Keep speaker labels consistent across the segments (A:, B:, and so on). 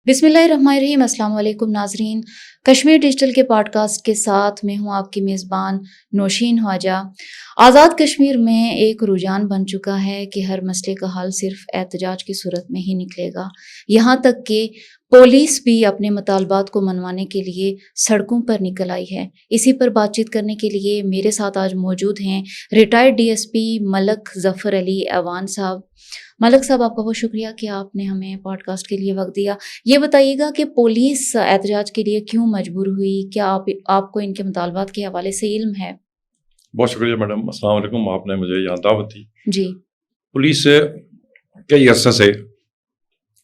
A: بسم اللہ الرحمن الرحیم۔ السلام علیکم ناظرین، کشمیر ڈیجیٹل کے پوڈ کاسٹ کے ساتھ میں ہوں آپ کی میزبان نوشین خواجہ۔ آزاد کشمیر میں ایک رجحان بن چکا ہے کہ ہر مسئلے کا حل صرف احتجاج کی صورت میں ہی نکلے گا، یہاں تک کہ پولیس بھی اپنے مطالبات کو منوانے کے لیے سڑکوں پر نکل آئی ہے۔ اسی پر بات چیت کرنے کے لیے میرے ساتھ آج موجود ہیں ریٹائرڈ ڈی ایس پی ملک ظفر علی ایوان صاحب۔ ملک صاحب، آپ کا بہت شکریہ کہ آپ نے ہمیں پوڈ کاسٹ کے لیے وقت دیا۔ یہ بتائیے گا کہ پولیس احتجاج کے لیے کیوں مجبور ہوئی؟ کیا آپ کو ان کے مطالبات کے حوالے سے علم ہے؟
B: بہت شکریہ میڈم، السلام علیکم، آپ نے مجھے یہاں دعوت دی۔
A: جی،
B: پولیس کئی عرصہ سے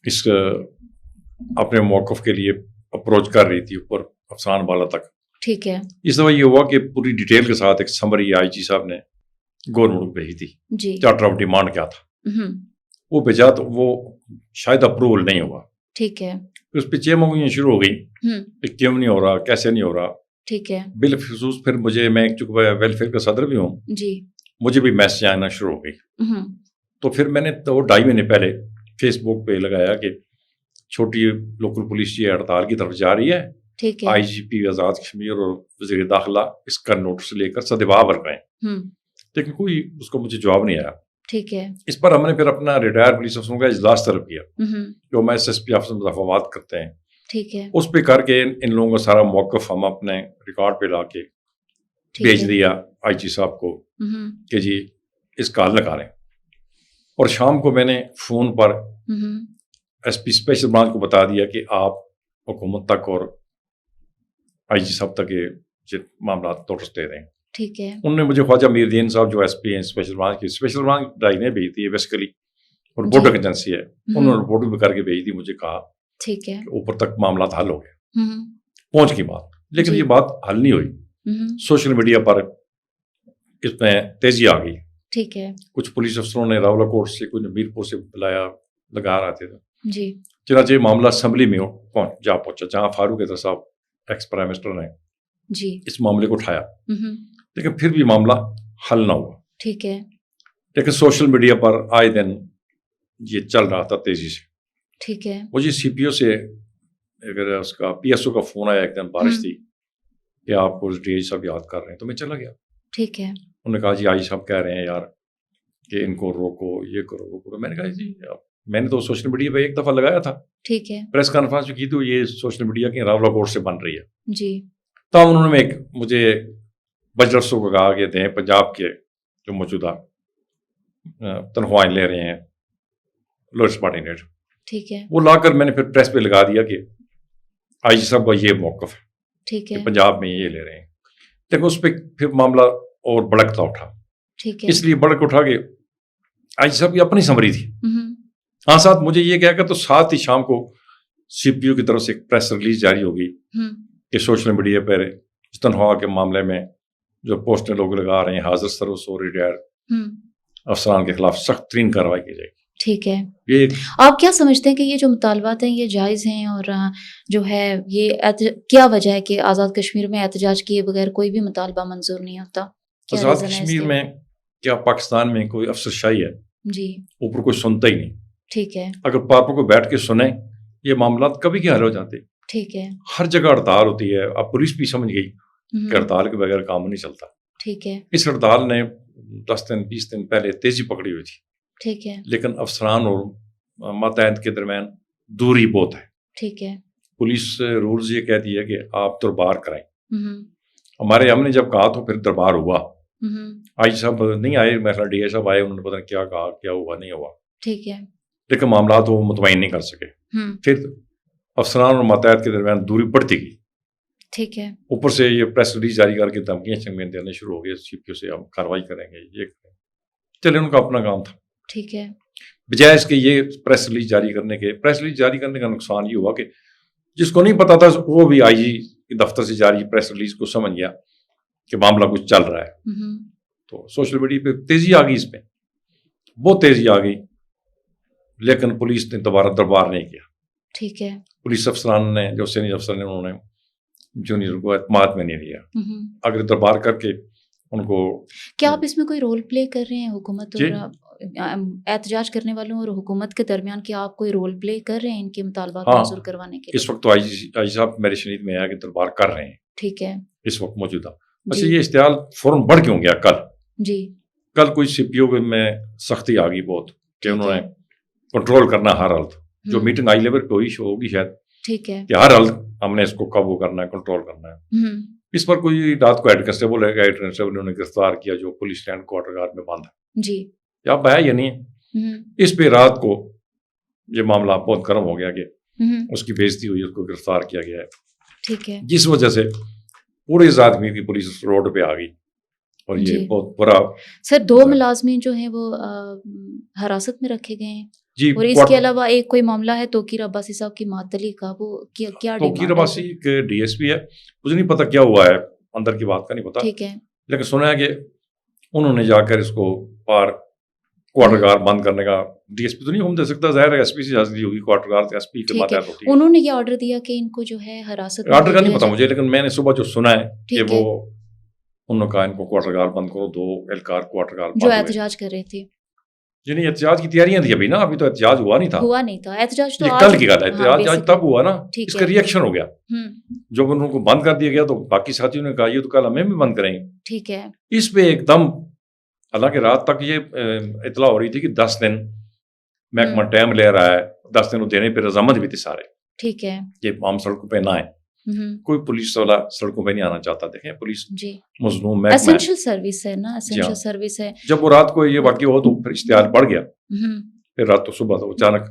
B: اس اپنے موقف کے لیے اپروچ کر رہی تھی اوپر افسران والا تک۔
A: ٹھیک ہے
B: اس دفعہ یہ ہوا کہ پوری ڈیٹیل کے ساتھ ایک سمری آئی جی صاحب نے گورنمنٹ کو بھیجی تھی۔
A: جی،
B: چارٹر آف ڈیمانڈ کیا تھا وہ بھیجا، تو وہ شاید اپروول نہیں ہوا۔
A: ٹھیک ہے
B: اس پہ چیمنگیاں شروع ہو گئی کہ کیوں نہیں ہو رہا، کیسے نہیں ہو رہا۔
A: ٹھیک ہے
B: بالخصوص پھر میں چونکہ ویلفیئر کا صدر بھی ہوں،
A: جی،
B: مجھے بھی میسج آنا شروع ہو گئی۔ تو پھر میں نے 2.5 مہینے پہلے فیس بک پہ لگایا کہ چھوٹی لوکل پولیس یہ ہڑتال کی طرف جا رہی ہے،
A: ٹھیک ہے
B: آئی جی پی آزاد کشمیر اور وزیر داخلہ اس کا نوٹس لے کر سدبا بھر رہے ہیں، لیکن کوئی اس کو مجھے جواب نہیں آیا۔
A: ٹھیک ہے
B: اس پر ہم نے پھر اپنا ریٹائر پولیس افسروں کا اجلاس طلب کیا، جو میں ایس پی آفس میں مداخلات کرتے ہیں،
A: ٹھیک ہے
B: اس پہ کر کے ان لوگوں کا سارا موقف ہم اپنے ریکارڈ پہ لا کے بھیج دیا آئی جی صاحب کو کہ جی اس کا حل نکالیں۔ اور شام کو میں نے فون پر ایس پی اسپیشل برانچ کو بتا دیا کہ آپ حکومت تک اور آئی جی صاحب تک یہ معاملات نوٹس دے دیں۔
A: ٹھیک ہے
B: انہوں نے مجھے خواجہ میر الدین صاحب جو ایس پی ہیں اسپیشل برانچ کی، اسپیشل برانچ ڈائی نے بھیج دی ہے بیسیکلی، اور رپورٹنگ ایجنسی ہے، انہوں نے رپورٹ بھی کر کے بھیج دی، مجھے کہا
A: ٹھیک ہے
B: کہ اوپر تک معاملات حل ہو گئے، پہنچ کی بات۔ لیکن یہ بات حل نہیں ہوئی۔ سوشل میڈیا پر اس میں تیزی آ گئی۔
A: ٹھیک ہے
B: کچھ پولیس افسروں نے راولا کوٹ سے، کچھ میرپور سے بلایا، لگا رہے تھے۔
A: جی،
B: چنانچہ معاملہ اسمبلی میں جا پہنچا، جہاں فاروق اعظم صاحب ایکس پرائم منسٹر نے
A: جی،
B: اس معاملے کو اٹھایا، لیکن پھر بھی معاملہ حل نہ ہوا۔
A: ٹھیک ہے
B: لیکن سوشل میڈیا پر آئے دن یہ چل رہا تھا تیزی سے۔
A: ٹھیک ہے
B: مجھے سی پی او سے اگر اس کا پی ایس او کا فون آیا، ایک دن بارش تھی، کہ آپ کو ڈی آئی صاحب یاد کر رہے ہیں، تو میں چلا گیا۔
A: ٹھیک ہے
B: انہوں نے کہا جی آئی صاحب کہہ رہے ہیں یار کہ ان کو روکو، یہ کرو وہ کرو۔ میں نے کہا جی میں نے تو سوشل میڈیا پہ ایک دفعہ لگایا تھا،
A: ٹھیک ہے
B: پریس کانفرنس میں کی، تو یہ سوشل میڈیا کی راولا کوٹ سے بن رہی ہے۔
A: جی،
B: تب انہوں نے مجھے بجٹ کو کہا کہ دیں پنجاب کے جو موجودہ تنخواہیں لے رہے ہیں لوئسٹ پارٹی ریٹ،
A: ٹھیک ہے
B: وہ لا کر میں نے پھر پریس پہ لگا دیا کہ آئی جی صاحب کا یہ موقف ہے
A: ٹھیک
B: کہ
A: ہے
B: پنجاب میں یہ لے رہے ہیں۔ لیکن اس پہ پھر معاملہ اور بڑکتا اٹھا،
A: ٹھیک ہے
B: اس لیے بڑک اٹھا کہ آئی جی صاحب کی اپنی سمری تھی۔ ہاں، ساتھ مجھے یہ کہہ کر تو ساتھ ہی شام کو سی پی او کی طرف سے ایک پریس ریلیز جاری ہو گئی کہ سوشل میڈیا پر اس تنخواہ کے معاملے میں جو پوسٹیں لوگ لگا رہے ہیں حاضر سروس اور ریٹائر افسران کے خلاف سخت ترین کارروائی کی جائے گی۔
A: ٹھیک ہے
B: یہ
A: آپ کیا سمجھتے ہیں کہ یہ جو مطالبات ہیں یہ جائز ہیں، اور جو ہے یہ کیا وجہ ہے کہ آزاد کشمیر میں احتجاج کیے بغیر کوئی بھی مطالبہ منظور نہیں ہوتا؟ کیا
B: آزاد
A: reason ہے اس
B: کشمیر
A: کے؟
B: میں کیا پاکستان میں کوئی افسر شاہی ہے؟
A: جی،
B: اوپر کوئی سنتا ہی نہیں۔
A: ٹھیک ہے
B: اگر پاپا کو بیٹھ کے سنیں یہ معاملات کبھی کے حل ہو جاتے۔
A: ٹھیک ہے
B: ہر جگہ ہڑتال ہوتی ہے، اب پولیس بھی سمجھ گئی کہ ہڑتال کے بغیر کام نہیں چلتا۔
A: ٹھیک ہے
B: اس ہڑتال نے 10 دن 20 دن پہلے تیزی پکڑی ہوئی تھی،
A: ٹھیک ہے
B: لیکن افسران اور ماتحت کے درمیان دوری بہت ہے۔
A: ٹھیک ہے
B: پولیس رولز یہ کہتی ہے کہ آپ دربار کرائیں۔ ہم نے جب کہا تو پھر دربار ہوا۔ آئی صاحب نہیں آئے، میرا ڈی آئی صاحب آئے، انہوں نے پتہ نہیں کیا کہا، کیا ہوا نہیں ہوا،
A: ٹھیک ہے
B: لیکن معاملات وہ مطمئن نہیں کر سکے۔ پھر افسران اور ماتحت کے درمیان دوری بڑھتی گئی۔
A: ٹھیک ہے
B: اوپر سے یہ پریس ریلیز جاری کر کے دھمکیاں چنگیاں دینے شروع ہو گئے، سی پی او سے ہم کارروائی کریں گے، یہ کریں گے۔ چلے ان کا اپنا کام تھا،
A: ٹھیک ہے
B: بجائے اس کے یہ پریس ریلیز جاری کرنے کے۔ پریس ریلیز جاری کرنے کا نقصان یہ ہوا کہ جس کو نہیں پتا تھا وہ بھی آئی جی کے دفتر سے جاری پریس ریلیز کو سمجھ گیا کہ معاملہ کچھ چل رہا ہے۔ تو سوشل میڈیا پہ تیزی آ گئی، اس پہ بہت تیزی آ گئی، لیکن پولیس نے دوبارہ دربار نہیں کیا۔
A: ٹھیک ہے
B: پولیس افسران نے جو سینئر افسر نے انہوں نے جونیئر کو اعتماد میں نہیں لیا۔ اگر دربار کر کے ان کو.
A: کیا آپ اس میں کوئی رول پلے کر رہے ہیں حکومت
B: جی
A: اور احتجاج کرنے والوں اور حکومت کے درمیان؟ کیا آپ کوئی رول پلے کر رہے ہیں ان کے مطالبات
B: ہاں
A: منظور کروانے کے
B: اس
A: لیے؟
B: وقت تو آئی جی صاحب میرے شنید میں آیا کہ دربار کر رہے ہیں
A: ٹھیک ہے
B: اس وقت موجودہ. اچھا
A: جی
B: یہ اشتعال فوراً بڑھ کیوں گیا؟
A: جی
B: کل کوئی سی پی او میں سختی آ گئی بہت کہ
A: ٹھیک
B: انہوں
A: ہے
B: نے کنٹرول کرنا ہر حالت. جو
A: ہم،
B: میٹنگ ہائی لیول پہ ہوگی شاید
A: ٹھیک ہے
B: کہ ہر حالت ہم نے اس کو قابو کرنا ہے, کنٹرول کرنا ہے.
A: ہم،
B: اس پر کوئی رات کو ہیڈ کانسٹیبل ہے, ہیڈ کانسٹیبل نے گرفتار کیا جو پولیس اسٹینڈ کوارٹر گارڈ میں بند ہے.
A: جی
B: یا آپ آیا یا نہیں ہے؟
A: ہم،
B: اس پہ رات کو یہ معاملہ بہت گرم ہو گیا کہ
A: ہم،
B: اس کی بےعزتی ہوئی, اس کو گرفتار کیا گیا ہے,
A: ٹھیک ہے
B: جس وجہ سے پورے آدمی کی پولیس روڈ پہ آ گئی اور
A: جی
B: یہ بہت برا.
A: سر 2 ملازمین جو ہیں وہ حراست میں رکھے گئے ہیں
B: جی
A: اور اس کے علاوہ ایک کوئی معاملہ ہے توقیر عباسی صاحب کی معطلی کا, وہ کیا
B: توقیر
A: ڈیمانڈ ہے
B: عباسی
A: سر؟
B: کے ڈی ایس پی ہے, مجھے نہیں پتا کیا ہوا ہے, اندر کی بات کا نہیں پتا,
A: ٹھیک ہے
B: لیکن سنا ہے کہ انہوں نے جا کر اس کو پار کوارٹر گارڈ بند کرنے کا, ڈی ایس پی تو نہیں ہم دے سکتا, ظاہر ہے ایس پی سے اجازت دی ہوگی, کوارٹر گارڈ ایس پی کے
A: ٹھیک ہے
B: ماتحت ہوتی ہے.
A: انہوں نے یہ آرڈر دیا کہ ان کو جو ہے حراست میں
B: آرڈر
A: لے
B: کا نہیں
A: لیا
B: پتا
A: جائے.
B: مجھے, لیکن میں نے صبح جو سنا ہے کہ
A: ٹھیک
B: وہ
A: ہے
B: انہوں نے کہا ان کو کوارٹر گارڈ بند کرو, 2 اہلکار کوارٹر گارڈ
A: جو
B: بند ہوئے.
A: احتجاج کر رہے تھے
B: یعنی احتجاج کی تیاریاں تھی ابھی نا, ابھی تو احتجاج ہوا نہیں تھا,
A: ہوا نہیں تھا احتجاج تو
B: یہ
A: آج
B: کل کی بات ہے.
A: ہاں
B: احتجاج
A: بیسکلی
B: تب ہوا نا,
A: ٹھیک
B: اس
A: ہے
B: کا ریئیکشن ہو گیا.
A: ہم،
B: جب ان کو بند کر دیا گیا تو باقی ساتھیوں نے کہا یہ تو کل ہمیں بھی بند کریں گے.
A: ٹھیک ہے
B: اس پہ ایک دم, حالانکہ رات تک یہ اطلاع ہو رہی تھی کہ 10 دن محکمہ ٹائم لے رہا ہے, 10 دن دینے پہ رضامند بھی تھے سارے
A: ٹھیک ہے
B: کہ عام سڑکوں پہ نہ آئے.
A: ہم،
B: کوئی پولیس والا سڑکوں پہ نہیں آنا چاہتا. دیکھیں پولیس
A: جی
B: مظلوم محکمہ ہے.
A: اسینشل سروس ہے نا,
B: جی
A: اسینشل
B: ہاں,
A: سروس ہے.
B: جب وہ رات کو یہ واقعہ ہو تو پھر اشتعال بڑھ گیا,
A: ہم،
B: پھر رات تو صبح تو اچانک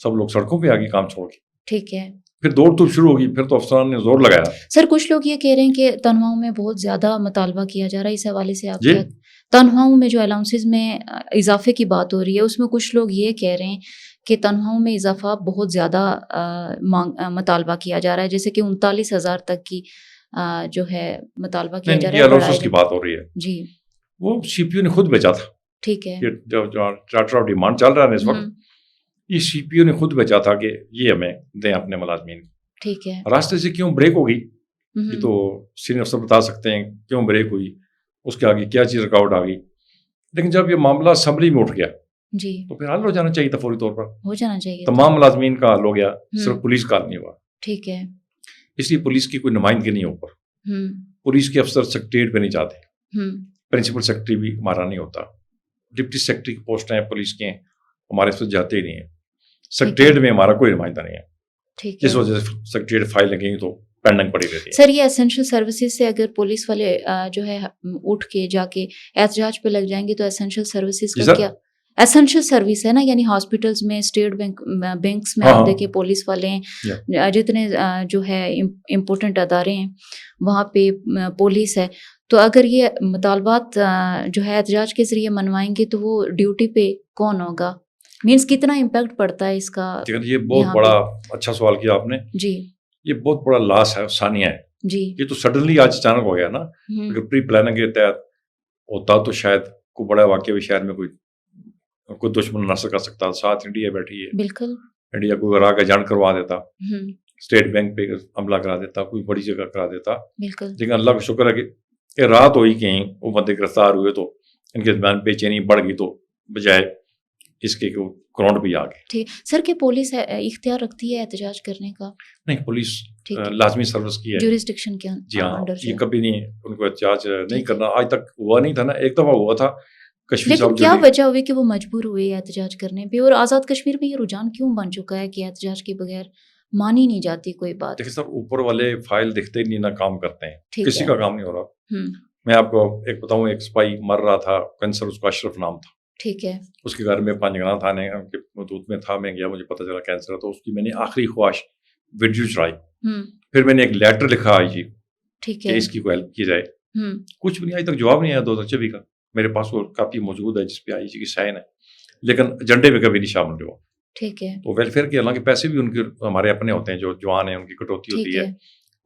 B: سب لوگ سڑکوں پہ آ گئے کام چھوڑ کے,
A: ٹھیک ہے
B: پھر دوڑ تو شروع ہوگی, پھر تو افسران نے زور لگایا.
A: سر کچھ لوگ یہ کہہ رہے ہیں کہ تنخواہوں میں بہت زیادہ مطالبہ کیا جا رہا ہے, اس حوالے سے آپ
B: جی
A: کیا تنخواہوں میں جو الاؤنسز میں اضافے کی بات ہو رہی ہے اس میں کچھ لوگ یہ کہہ رہے ہیں کہ تنخواہوں میں اضافہ بہت زیادہ مطالبہ کیا جا رہا ہے, جیسے کہ 39,000 تک کی جو ہے مطالبہ کیا جا
B: نہیں,
A: رہا
B: یہ
A: ہے
B: الاؤنسز کی بات ہو رہی ہے.
A: جی
B: وہ سی پی او نے خود بیچا تھا,
A: ٹھیک ہے
B: یہ جو چارٹر آف ڈیمانڈ چل رہا ہے نا اس وقت,
A: ہم،
B: یہ سی پی او نے خود بیچا تھا کہ یہ ہمیں دیں اپنے ملازمین.
A: ٹھیک ہے
B: راستے سے کیوں بریک ہو گئی
A: ہم،
B: یہ تو سینئر افسر بتا سکتے ہیں کیوں بریک ہوئی, اس کے آگے کیا چیز رکاوٹ آ گئی. لیکن جب یہ معاملہ اسمبلی میں اٹھ گیا
A: جی
B: تو پھر حل ہو جانا چاہیے تھا فوری طور پر.
A: ہو جانا چاہیے
B: تمام ملازمین کا حل ہو گیا,
A: ہم،
B: صرف پولیس کا حل نہیں ہوا.
A: ٹھیک ہے
B: اس لیے پولیس کی کوئی نمائندگی نہیں ہے اوپر,
A: ہم،
B: پولیس کے افسر سیکریٹریٹ پہ نہیں جاتے,
A: ہم،
B: پرنسپل سیکرٹری بھی ہمارا نہیں ہوتا, ڈپٹی سیکرٹری کی پوسٹیں ہیں پولیس کی ہیں, ہمارے اس پہ جاتے ہی نہیں ہیں. سیکرٹریٹ میں ہمارا کوئی نمائندہ نہیں ہے,
A: ٹھیک ہے
B: جس وجہ سے سیکرٹریٹ فائل لگیں گی تو پینڈنگ پڑی رہتی ہے.
A: سر یہ اسینشل سروسز سے اگر پولیس والے جو ہے اٹھ کے جا کے احتجاج پہ لگ جائیں گے تو اسینشل سروسز
B: جی
A: کا
B: سر,
A: کیا اسینشل سروس ہے نا, یعنی ہاسپٹلس میں, اسٹیٹ بینکس میں
B: ہاں
A: آپ
B: ہاں
A: دیکھیں پولیس والے ہیں, جتنے جو ہے امپورٹنٹ ادارے ہیں وہاں پہ پولیس ہے. تو اگر یہ مطالبات جو ہے احتجاج کے ذریعے منوائیں گے تو وہ ڈیوٹی پہ کون ہوگا, مینس کتنا امپیکٹ پڑتا ہے اس کا؟
B: یہ بہت بڑا اچھا سوال کیا آپ نے.
A: جی
B: یہ بہت بڑا لاس ہے, ثانیہ ہے.
A: جی
B: یہ تو سڈنلی آج اچانک ہو گیا نا, اگر پری پلاننگ کے تحت ہوتا تو شاید کوئی بڑا واقعہ بھی شہر میں کوئی دشمن نہ کر سکتا. ساتھ انڈیا بیٹھی ہے,
A: بالکل
B: انڈیا کو راہ کا جان کروا دیتا, اسٹیٹ بینک پہ حملہ کرا دیتا, کوئی بڑی جگہ کرا دیتا.
A: بالکل
B: لیکن اللہ کا شکر ہے کہ رات ہوئی کہیں وہ بندے گرفتار ہوئے تو ان کے درمیان بے چینی بڑھ گئی, تو بجائے اس کے گراؤنڈ بھی آ گئے.
A: ٹھیک سر, کہ پولیس اختیار رکھتی ہے احتجاج کرنے کا؟
B: نہیں, پولیس لازمی سروس کی ہے,
A: جورسڈکشن کے
B: جی ہاں,
A: انڈر سے
B: یہ کبھی نہیں ان کو احتجاج نہیں کرنا, آج تک ہوا نہیں تھا نا, ایک دفعہ ہوا تھا کشمیر
A: لیکن
B: صاحب
A: کیا وجہ ہوئی کہ وہ مجبور ہوئے احتجاج کرنے پہ, اور آزاد کشمیر میں یہ رجحان کیوں بن چکا ہے کہ احتجاج کے بغیر مانی نہیں جاتی کوئی بات؟
B: دیکھیں سر, اوپر والے فائل دکھتے ہی نہیں نہ کام کرتے ہیں, کسی کا کام نہیں ہو رہا.
A: ہم،
B: میں آپ کو ایک بتاؤں, ایک سپاہی مر رہا تھا, کینسر, اس کا اشرف نام تھا,
A: ٹھیک ہے
B: اس کے گھر میں پانچگنا تھانے کے مدود میں تھا, میں گیا, مجھے پتہ چلا کینسر ہے, تو اس کی میں نے آخری خواہش ویڈیو چڑھائی, پھر میں نے ایک لیٹر لکھا آئی جی
A: ٹھیک
B: کہ
A: ہے
B: اس کی کوئی ہیلپ کی جائے. کچھ بھی نہیں, آج تک جواب نہیں آیا 2024 کا. میرے پاس وہ کاپی موجود ہے جس پہ آئی جی کی سائن ہے, لیکن ایجنڈے میں کبھی نہیں شامل ہوا.
A: ٹھیک ہے
B: تو ویلفیئر کے حالانکہ پیسے بھی ان کے ہمارے اپنے ہوتے ہیں, جو جوان ہیں ان کی کٹوتی ہوتی ہے,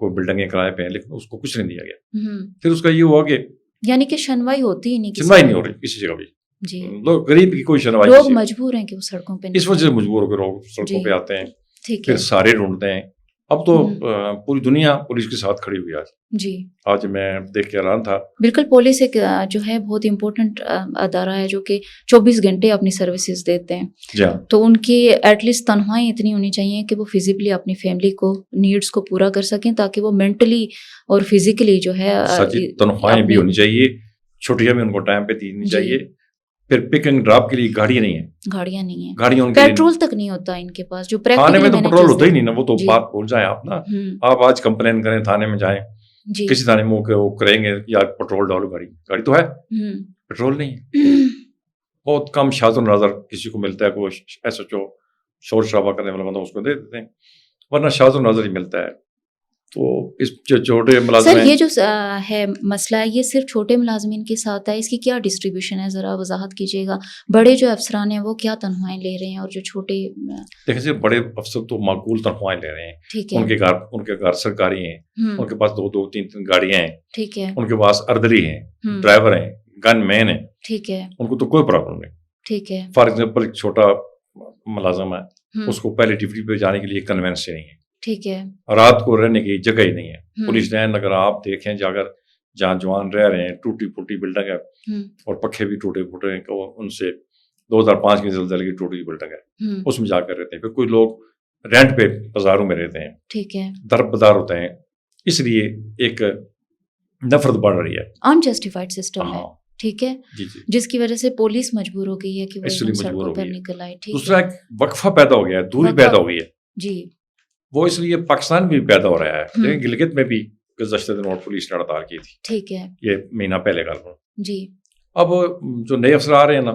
B: کوئی بلڈنگیں کرائے پہ ہیں, لیکن اس کو کچھ نہیں دیا گیا. پھر اس کا یہ ہوا کہ
A: یعنی کہ شنوائی ہوتی ہی نہیں,
B: سنوائی نہیں ہو رہی کسی جگہ بھی.
A: جی,
B: لوگ غریب کی کوئی سنوائی,
A: لوگ مجبور ہیں کہ وہ سڑکوں پہ
B: اس وجہ سے مجبور ہو کے لوگ سڑکوں پہ آتے ہیں,
A: ٹھیک
B: پھر
A: ہے
B: سارے ڈھونڈتے ہیں. اب تو پوری دنیا پولیس کے ساتھ کھڑی ہوئی
A: جی
B: آج میں دیکھ کے حیران تھا.
A: بالکل. پولیس ایک جو ہے بہت امپورٹنٹ ادارہ ہے جو کہ 24 گھنٹے اپنی سروسز دیتے ہیں.
B: جی ہاں.
A: تو ان کی ایٹ لیسٹ تنخواہیں اتنی ہونی چاہیے کہ وہ فزیکلی اپنی فیملی کو نیڈس کو پورا کر سکیں تاکہ وہ مینٹلی اور فزیکلی جو ہے
B: تنخواہیں بھی ہونی چاہیے, چھٹیاں بھی ان کو ٹائم پہ دینی چاہیے. پھر پک اینڈ ڈراپ کے لیے گاڑیاں نہیں ہیں, گاڑیاں
A: پیٹرول تک نہیں ہوتا ان کے پاس. جو
B: تھانے میں تو پیٹرول ہوتا ہی نہیں نا, وہ تو بات بھول جائیں آپ نا. آپ آج کمپلین کریں تھانے میں جائیں, کسی تھانے میں وہ کریں گے یا پیٹرول ڈالو, گاڑی تو ہے, پیٹرول نہیں ہے. بہت کم شاذ و نادر کسی کو ملتا ہے, کوئی ایس ایچ او شور شرابہ کرنے والا بندہ اس کو دے دیتے ہیں, ورنہ شاذ و نادر ہی ملتا ہے. تو اس جو چھوٹے ملازم
A: سر, یہ جو ہے مسئلہ ہے یہ صرف چھوٹے ملازمین کے ساتھ ہے, اس کی کیا ڈسٹریبیوشن ہے, ذرا وضاحت کیجیے گا. بڑے جو افسران ہیں وہ کیا تنخواہیں لے رہے ہیں اور جو چھوٹے؟
B: دیکھیں سر, بڑے افسر تو معقول تنخواہیں لے رہے ہیں.
A: ٹھیک ہے.
B: ان کے گھر سرکاری ہیں, ان کے پاس 2-3 گاڑیاں ہیں.
A: ٹھیک ہے.
B: ان کے پاس اردری ہیں, ڈرائیور ہیں, گن مین ہیں.
A: ٹھیک ہے.
B: ان کو تو کوئی پرابلم نہیں.
A: ٹھیک ہے.
B: فار ایگزامپل ایک چھوٹا ملازم ہے, اس کو پہلے ڈیوٹی پہ جانے کے لیے کنوینس نہیں ہے.
A: ٹھیک ہے.
B: رات کو رہنے کی جگہ ہی نہیں ہے. پولیس لائن اگر آپ دیکھیں اگر جہاں جوان رہ رہے ہیں, ٹوٹی پھوٹی بلڈنگ ہے اور پکھے بھی ٹوٹے پھوٹے ہیں, ان سے 2005 کی زلزلے کی ٹوٹی بلڈنگ ہے, اس میں جا کر رہتے ہیں. پھر کوئی لوگ رینٹ پہ بازاروں میں رہتے ہیں.
A: ٹھیک ہے.
B: در بدار ہوتے ہیں. اس لیے ایک نفرت بڑھ رہی ہے,
A: انجسٹیفائڈ سسٹم ہے. ٹھیک ہے. جس کی وجہ سے پولیس مجبور ہو گئی ہے کہ وہ سڑکوں پر نکل آئے.
B: دوسرا ایک وقفہ پیدا ہو گیا ہے, دوری پیدا ہو گئی ہے.
A: جی.
B: وہ اس لیے پاکستان بھی پیدا ہو رہا ہے. لیکن گلگت میں بھی گزشتہ دنوں پولیس نے ہڑتال کی تھی.
A: ٹھیک ہے.
B: یہ مہینہ پہلے کل کو.
A: جی.
B: اب جو نئے افسر آ رہے ہیں نا,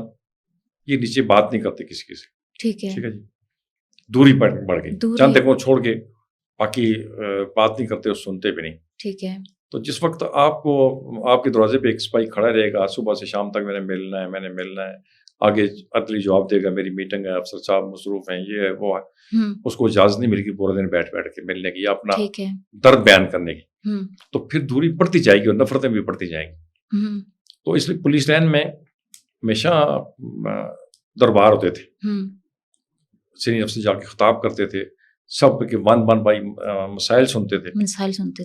B: یہ نیچے بات نہیں کرتے کسی سے.
A: ٹھیک ہے.
B: ٹھیک ہے جی. دوری بڑھ گئی, چند دیکھو چھوڑ کے باقی بات نہیں کرتے, سنتے بھی نہیں.
A: ٹھیک ہے. تو
B: جس وقت آپ کو آپ کے دروازے پہ ایک سپاہی کھڑا رہے گا, صبح سے شام تک میں نے ملنا ہے, آگے عدلی جواب دے گا, میری میٹنگ ہے, افسر صاحب مصروف ہیں, یہ ہے وہ ہے, اس کو اجازت نہیں ملے گی پورے دن بیٹھ کے ملنے کی یا اپنا درد بیان کرنے کی. تو پھر دوری بڑھتی جائے گی اور نفرتیں بھی بڑھتی جائیں گی. تو اس لیے پولیس لائن میں ہمیشہ دربار ہوتے تھے, سینئر افسر جا کے خطاب کرتے تھے, سب کے ون بائی مسائل سنتے تھے.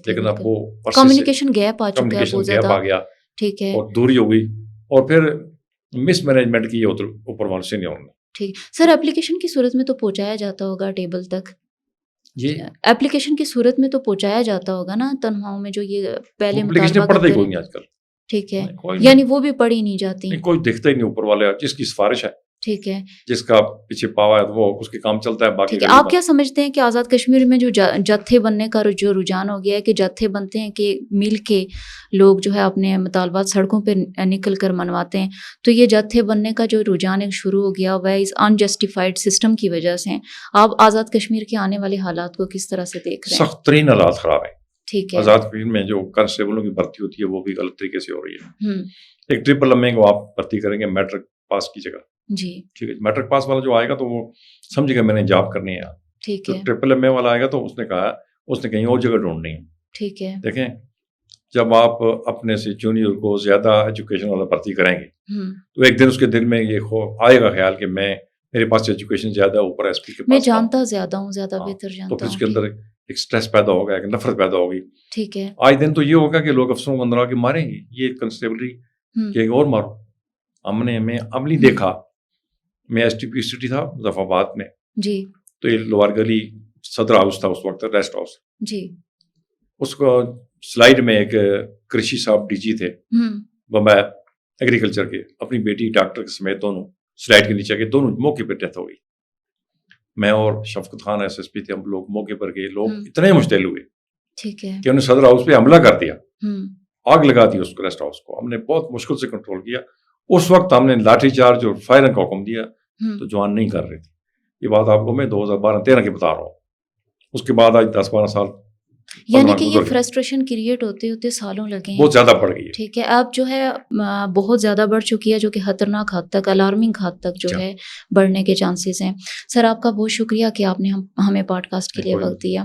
B: لیکن اب وہ
A: کمیونیکیشن گیپ آ چکا ہے, بہت زیادہ
B: آ گیا.
A: ٹھیک ہے.
B: اور دوری ہو گئی, اور پھر مس مینجمنٹ کی اوپر والوں سے نہیں ہونا.
A: ٹھیک. سر, اپلیکیشن کی صورت میں تو پہنچایا جاتا ہوگا ٹیبل تک.
B: جی,
A: اپلیکیشن کی صورت میں تو پہنچایا جاتا ہوگا نا تنخواہوں میں جو یہ پہلے
B: مطالبہ پڑھتے ہی کوئی نہیں آج کل.
A: ٹھیک ہے. یعنی وہ بھی پڑھی نہیں جاتی,
B: کوئی دکھتا ہی نہیں اوپر والے, جس کی سفارش ہے.
A: ٹھیک ہے.
B: جس کا پیچھے پاوا ہے وہ اس کے کام چلتا ہے. باقی
A: آپ کیا سمجھتے ہیں کہ آزاد کشمیر میں جو جتھے بننے کا جو رجحان ہو گیا ہے کہ جتھے بنتے ہیں کہ مل کے لوگ جو ہے اپنے مطالبات سڑکوں پہ نکل کر منواتے ہیں, تو یہ جتھے بننے کا جو رجحان شروع ہو گیا وہ اس انجسٹیفائڈ سسٹم کی وجہ سے, آپ آزاد کشمیر کے آنے والے حالات کو کس طرح سے دیکھ رہے ہیں؟
B: سخت ترین حالات خراب ہیں.
A: ٹھیک ہے.
B: آزاد کشمیر میں جو کانسٹیبلوں کی بھرتی ہوتی ہے وہ بھی غلط طریقے سے ہو رہی ہے. ایک ٹرپل ایم اے کو آپ بھرتی کریں گے میٹرک پاس کی جگہ.
A: جی.
B: ٹھیک ہے. میٹرک پاس والا جو آئے گا تو وہ سمجھے گا میں نے جاب کرنی ہے.
A: ٹھیک ہے.
B: ٹرپل ایم اے والا آئے گا تو اس نے کہا اس نے کہیں اور جگہ ڈھونڈنی ہے.
A: ٹھیک ہے.
B: دیکھیں, جب آپ اپنے سے جونیئر کو زیادہ ایجوکیشن والا بھرتی کریں گے تو ایک دن اس کے دل میں یہ آئے گا خیال کہ میرے پاس ایجوکیشن زیادہ, اوپر ایس پی کے پاس
A: میں جانتا زیادہ ہوں, زیادہ بہتر جانتا ہوں.
B: تو پھر اس کے اندر ایک سٹریس پیدا ہوگا, ایک نفرت پیدا ہوگی.
A: ٹھیک ہے.
B: آج دن تو یہ ہوگا کہ لوگ افسروں کو اندر آ کے ماریں گے, یہ کنسٹیبلری کہ اور مارو. ہم نے عملی دیکھا, میں ایس ٹی پی سٹی تھا مظفر آباد میں.
A: جی.
B: تو یہ لوار گلی صدر ہاؤس تھا اس وقت, ریسٹ ہاؤس.
A: جی.
B: اس کو سلائڈ میں ایک کرشی صاحب ڈی جی تھے بمبئی ایگریکلچر کے, اپنی بیٹی ڈاکٹر کے سمیت دونوں سلائڈ کے نیچے کے دونوں موقع پہ ڈیتھ ہو گئی. میں اور شفقت خان ایس ایس پی تھے, ہم لوگ موقع پر گئے. لوگ اتنے مشتعل ہوئے
A: ٹھیک ہے کہ
B: انہوں نے صدر ہاؤس پہ حملہ کر دیا, آگ لگا دی اس کو, ریسٹ ہاؤس کو. ہم نے بہت مشکل سے کنٹرول کیا. اس وقت ہم نے لاٹھی چارج اور فائرنگ کا حکم دیا تو جوان نہیں کر رہے تھے. یہ بات آپ کو میں 2012-13 کی بتا رہا ہوں. اس کے بعد آج 10-12 سال,
A: یعنی کہ یہ فرسٹریشن کریٹ ہوتے ہوتے سالوں لگے ہیں,
B: بہت زیادہ بڑھ گئی ہے.
A: ٹھیک ہے. اب جو ہے بہت زیادہ بڑھ چکی ہے, جو کہ خطرناک حد تک, الارمنگ حد تک جو ہے بڑھنے کے چانسز ہیں. سر, آپ کا بہت شکریہ کہ آپ نے ہمیں پوڈ کاسٹ کے لیے وقت دیا.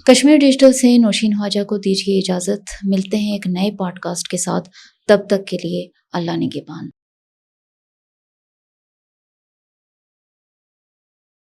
A: کشمیر ڈیجیٹل سے نوشین خواجہ کو دیجیے اجازت. ملتے ہیں ایک نئے پوڈ کاسٹ کے ساتھ, تب تک کے لیے اللہ نگہبان.